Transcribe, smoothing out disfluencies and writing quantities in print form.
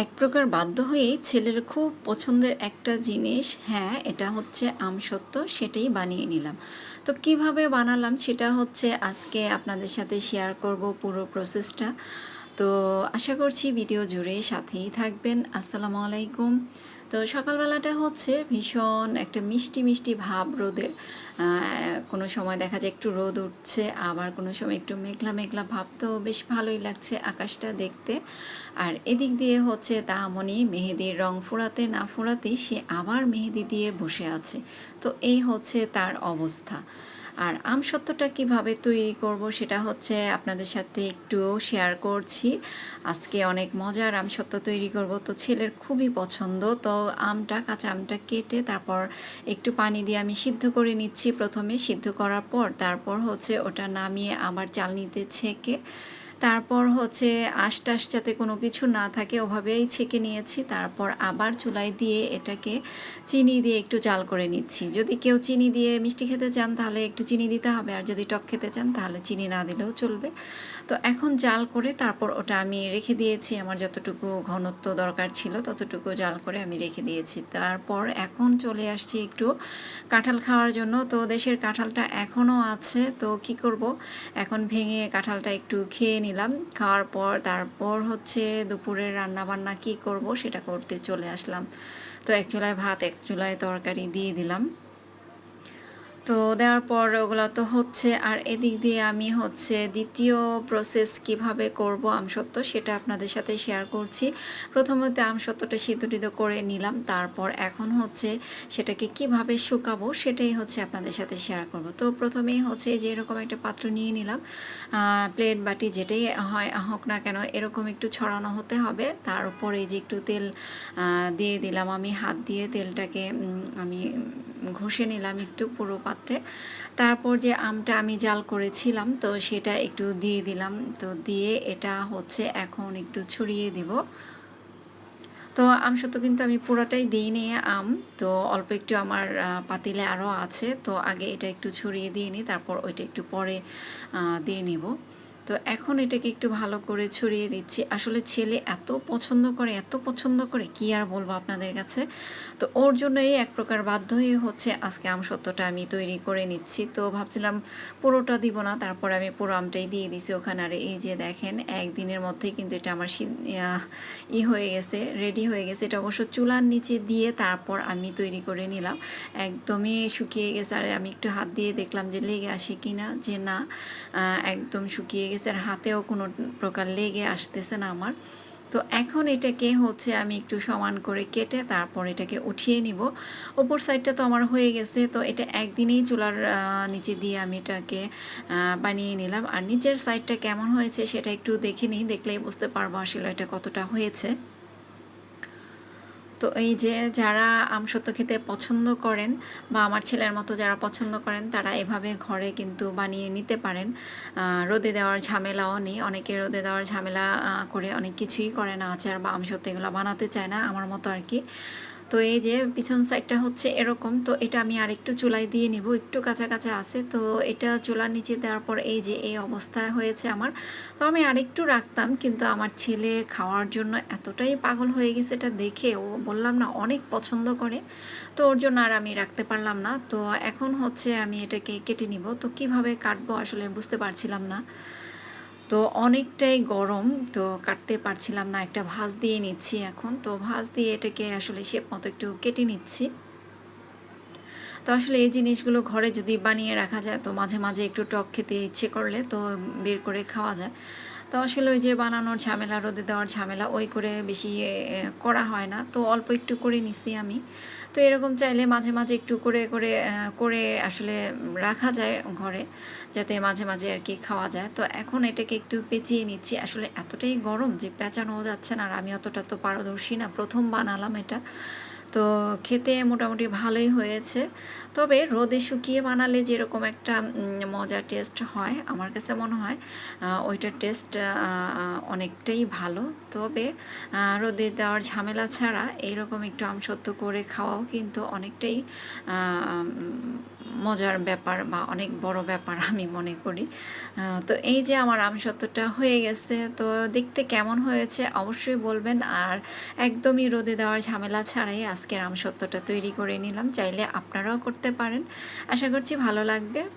এক প্রকার বাধ্য হয়েই ছেলের খুব পছন্দের একটা জিনিস, হ্যাঁ, এটা হচ্ছে আমসত্ত্ব, সেটাই বানিয়ে নিলাম। তো কিভাবে বানালাম সেটা হচ্ছে আজকে আপনাদের সাথে শেয়ার করব পুরো প্রসেসটা। তো আশা করছি ভিডিও জুড়ে সাথেই থাকবেন। আসসালামু আলাইকুম। তো সকালবেলাটা হচ্ছে ভীষণ একটা মিষ্টি মিষ্টি ভাব রোদের। কোনো সময় দেখা যায় একটু রোদ উঠছে, আবার কোনো সময় একটু মেঘলা মেঘলা ভাব, তো বেশ ভালোই লাগছে আকাশটা দেখতে। আর এদিক দিয়ে হচ্ছে তাহামণি মেহেদির রং ফুরাতে না ফুরাতেই সে আবার মেহেদি দিয়ে বসে আছে। তো এই হচ্ছে তার অবস্থা। আর আমসত্ত্বটা কিভাবে তৈরি করব সেটা হচ্ছে আপনাদের সাথে একটু শেয়ার করছি। আজকে অনেক মজার আমসত্ত্ব তৈরি করব, তো ছেলের খুবই পছন্দ। তো কাঁচা আমটা কেটে তারপর একটু পানি দিয়ে আমি সিদ্ধ করে নিচ্ছি। প্রথমে সিদ্ধ করার পর তারপর হচ্ছে ওটা নামিয়ে আবার চালনিতে ছেঁকে তারপর হচ্ছে আঁশ-টাশ যাতে কোনো কিছু না থাকে ওভাবেই ছেঁকে নিয়েছি। তারপর আবার চুলায় দিয়ে এটাকে চিনি দিয়ে একটু জাল করে নিচ্ছি। যদি কেউ চিনি দিয়ে মিষ্টি খেতে চান তাহলে একটু চিনি দিতে হবে, আর যদি টক খেতে চান তাহলে চিনি না দিলেও চলবে। তো এখন জাল করে তারপর ওটা আমি রেখে দিয়েছি। আমার যতটুকু ঘনত্ব দরকার ছিল ততটুকু জাল করে আমি রেখে দিয়েছি। তারপর এখন চলে আসছি একটু কাঁঠাল খাওয়ার জন্য। তো দেশের কাঁঠালটা এখনও আছে, তো কি করব, এখন ভেঙে কাঁঠালটা একটু খেয়ে নিলাম। খাওয়ার পর তারপর হচ্ছে দুপুরের রান্নাবান্না কি করব সেটা করতে চলে আসলাম। তো এক চুলায় ভাত, এক চুলায় তরকারি দিয়ে দিলাম। তো দেওয়ার পর ওগুলো তো হচ্ছে, আর এদিক দিয়ে আমি হচ্ছে দ্বিতীয় প্রসেস কিভাবে করব আমসত্ত্ব সেটা আপনাদের সাথে শেয়ার করছি। প্রথমত আমসত্ত্বটা সিদ্ধ করে নিলাম, তারপর এখন হচ্ছে সেটাকে কিভাবে শুকাবো সেটাই হচ্ছে আপনাদের সাথে শেয়ার করব। তো প্রথমেই হচ্ছে যে এরকম একটা পাত্র নিয়ে নিলাম, প্লেট বাটি যেটাই হয় হোক না কেন এরকম একটু ছড়ানো হতে হবে। তার উপরে যে একটু তেল দিয়ে দিলাম, আমি হাত দিয়ে তেলটাকে আমি ঘষে নিলাম একটু পুরো পাত্রে। তারপর যে আমটা আমি জাল করেছিলাম তো সেটা একটু দিয়ে দিলাম। তো দিয়ে এটা হচ্ছে এখন একটু ছড়িয়ে দিব। তো আমসত্ত্ব কিন্তু আমি পুরোটাই দিইনি আম, তো অল্প একটু আমার পাতিলে আরও আছে। তো আগে এটা একটু ছড়িয়ে দিয়ে নিই, তারপর ওইটা একটু পরে দিয়ে নিব। তো এখন এটাকে একটু ভালো করে ছড়িয়ে দিচ্ছি। আসলে ছেলে এত পছন্দ করে কি আর বলবো আপনাদের কাছে। তো ওর জন্যই এক প্রকার বাধ্য হয়ে হচ্ছে আজকে আমসত্ত্বটা আমি তৈরি করে নিচ্ছি। তো ভাবছিলাম পুরোটা দিব না, তারপর আমি পুরো আমটাই দিয়ে দিছি ওখানে। আর এই যে দেখেন একদিনের মধ্যেই কিন্তু এটা আমার হয়ে গেছে, রেডি হয়ে গেছে। এটা অবশ্য চুলার নিচে দিয়ে তারপর আমি তৈরি করে নিলাম। একদমই শুকিয়ে গেছে, আর আমি একটু হাত দিয়ে দেখলাম যে লেগে আসে কি না, যে না, একদম শুকিয়ে গেছে, আর হাতেও কোনো প্রকার লেগে আসতেছে না আমার। তো এখন এটাকে হচ্ছে আমি একটু সমান করে কেটে তারপর এটাকে উঠিয়ে নিব। ওপর সাইডটা তো আমার হয়ে গেছে, তো এটা একদিনেই চুলার নিচে দিয়ে আমি এটাকে বানিয়ে নিলাম। আর নিচের সাইডটা কেমন হয়েছে সেটা একটু দেখে নিই, দেখলেই বুঝতে পারবো আসলে এটা কতটা হয়েছে। তো এই যে যারা আমসত্ত্ব খেতে পছন্দ করেন বা আমার ছেলের মতো যারা পছন্দ করেন তারা এভাবে ঘরে কিন্তু বানিয়ে নিতে পারেন। রোদে দেওয়ার ঝামেলাও নেই। অনেকে রোদে দেওয়ার ঝামেলা করে অনেক কিছুই করে না, আচার বা আমসত্ত্ব এগুলো বানাতে চায় না, আমার মতো আর কি। তো এই যে পিছন সাইডটা হচ্ছে এরকম, তো এটা আমি আরেকটু চুলায় দিয়ে নিব, একটু কাঁচা কাঁচা আছে। তো এটা চুলার নিচে দেওয়ার পর এই যে এই অবস্থায় হয়েছে আমার। তো আমি আরেকটু রাখতাম, কিন্তু আমার ছেলে খাওয়ার জন্য এতটাই পাগল হয়ে গেছে এটা দেখে, ও বললাম না অনেক পছন্দ করে, তো ওর জন্য আর আমি রাখতে পারলাম না। তো এখন হচ্ছে আমি এটাকে কেটে নিব। তো কিভাবে কাটবো আসলে বুঝতে পারছিলাম না, তো অনেকটাই গরম, তো কাটতে পারছিলাম না। একটা ভাঁজ দিয়ে নিচ্ছি এখন। তো ভাঁজ দিয়ে এটাকে আসলে শেপ মতো একটু কেটে নিচ্ছি। তো আসলে এই জিনিসগুলো ঘরে যদি বানিয়ে রাখা যায় তো মাঝে মাঝে একটু টক খেতে ইচ্ছে করলে তো বের করে খাওয়া যায়। তো আসলে ওই যে বানানোর ঝামেলা, রোদে দেওয়ার ঝামেলা, ওই করে বেশি করা হয় না, তো অল্প একটু করে নিছি আমি। তো এরকম চাইলে মাঝে মাঝে একটু করে আসলে রাখা যায় ঘরে, যাতে মাঝে মাঝে আর কি খাওয়া যায়। তো এখন এটাকে একটু পেঁচিয়ে নিচ্ছি। আসলে এতটাই গরম যে পেঁচানোও যাচ্ছে না, আর আমি অতটা তো পারদর্শী না, প্রথম বানালাম এটা। তো খেতে মোটামুটি ভালোই হয়েছে। তবে রোদে শুকিয়ে বানালে যেরকম একটা মজার টেস্ট হয় আমার কাছে মনে হয় ওইটার টেস্ট অনেকটাই ভালো। তবে রোদে দেওয়ার ঝামেলা ছাড়া এইরকম একটু আমসত্ত্ব করে খাওয়াও কিন্তু অনেকটাই মজার ব্যাপার বা অনেক বড় ব্যাপার আমি মনে করি। তো এই যে আমার আমসত্ত্বটা হয়ে গেছে, তো দেখতে কেমন হয়েছে অবশ্যই বলবেন। আর একদমই রোদে দেওয়ার ঝামেলা ছাড়াই আজকের আমসত্ত্বটা তৈরি করে নিলাম। চাইলে আপনারাও করতে পারেন। আশা করছি ভালো লাগবে।